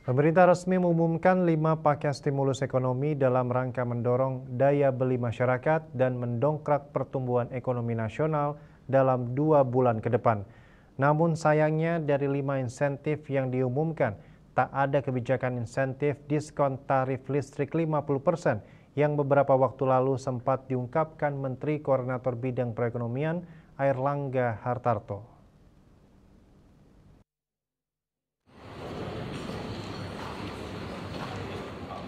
Pemerintah resmi mengumumkan 5 paket stimulus ekonomi dalam rangka mendorong daya beli masyarakat dan mendongkrak pertumbuhan ekonomi nasional dalam 2 bulan ke depan. Namun sayangnya dari 5 insentif yang diumumkan, tak ada kebijakan insentif diskon tarif listrik 50% yang beberapa waktu lalu sempat diungkapkan Menteri Koordinator Bidang Perekonomian Airlangga Hartarto.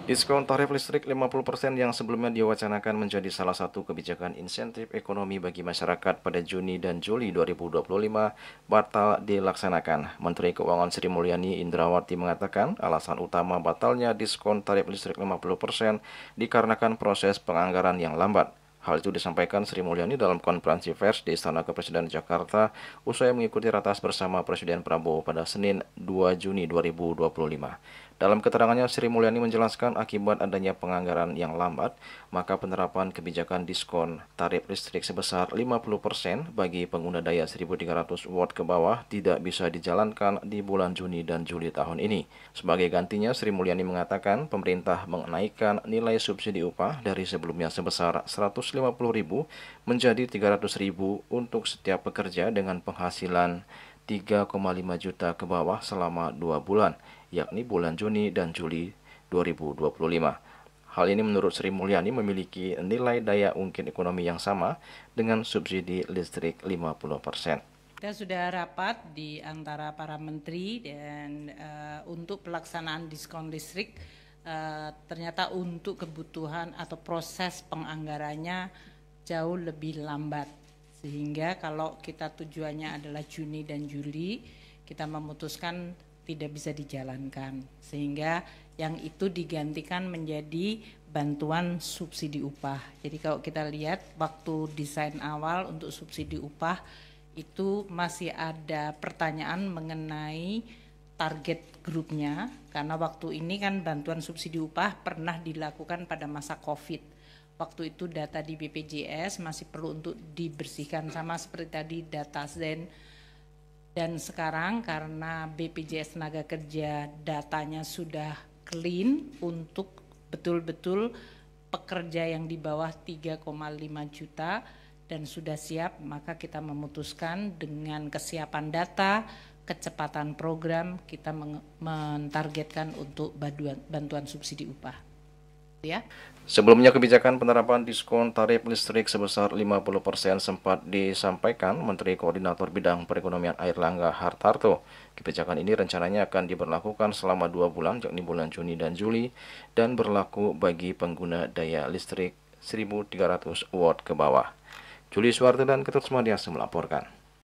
Diskon tarif listrik 50% yang sebelumnya diwacanakan menjadi salah satu kebijakan insentif ekonomi bagi masyarakat pada Juni dan Juli 2025 batal dilaksanakan. Menteri Keuangan Sri Mulyani Indrawati mengatakan alasan utama batalnya diskon tarif listrik 50% dikarenakan proses penganggaran yang lambat. Hal itu disampaikan Sri Mulyani dalam konferensi pers di Istana Kepresidenan Jakarta usai mengikuti ratas bersama Presiden Prabowo pada Senin 2 Juni 2025. Dalam keterangannya, Sri Mulyani menjelaskan akibat adanya penganggaran yang lambat, maka penerapan kebijakan diskon tarif listrik sebesar 50% bagi pengguna daya 1.300 watt ke bawah tidak bisa dijalankan di bulan Juni dan Juli tahun ini. Sebagai gantinya, Sri Mulyani mengatakan pemerintah menaikkan nilai subsidi upah dari sebelumnya sebesar 150.000 menjadi 300.000 untuk setiap pekerja dengan penghasilan 3,5 juta ke bawah selama 2 bulan, yakni bulan Juni dan Juli 2025. Hal ini menurut Sri Mulyani memiliki nilai daya ungkit ekonomi yang sama dengan subsidi listrik 50%. Kita sudah rapat di antara para menteri dan untuk pelaksanaan diskon listrik ternyata untuk kebutuhan atau proses penganggarannya jauh lebih lambat. Sehingga kalau kita tujuannya adalah Juni dan Juli, kita memutuskan tidak bisa dijalankan. Sehingga yang itu digantikan menjadi bantuan subsidi upah. Jadi kalau kita lihat waktu desain awal untuk subsidi upah itu masih ada pertanyaan mengenai target grupnya. Karena waktu ini kan bantuan subsidi upah pernah dilakukan pada masa COVID. Waktu itu data di BPJS masih perlu untuk dibersihkan sama seperti tadi data Zen. Dan sekarang karena BPJS Tenaga Kerja datanya sudah clean untuk betul-betul pekerja yang di bawah 3,5 juta dan sudah siap, maka kita memutuskan dengan kesiapan data, kecepatan program, kita mentargetkan untuk bantuan subsidi upah. Ya. Sebelumnya kebijakan penerapan diskon tarif listrik sebesar 50% sempat disampaikan Menteri Koordinator Bidang Perekonomian Airlangga Hartarto. Kebijakan ini rencananya akan diberlakukan selama 2 bulan, yakni bulan Juni dan Juli, dan berlaku bagi pengguna daya listrik 1.300 watt ke bawah. Juli Suwarto dan Ketut Semadias melaporkan.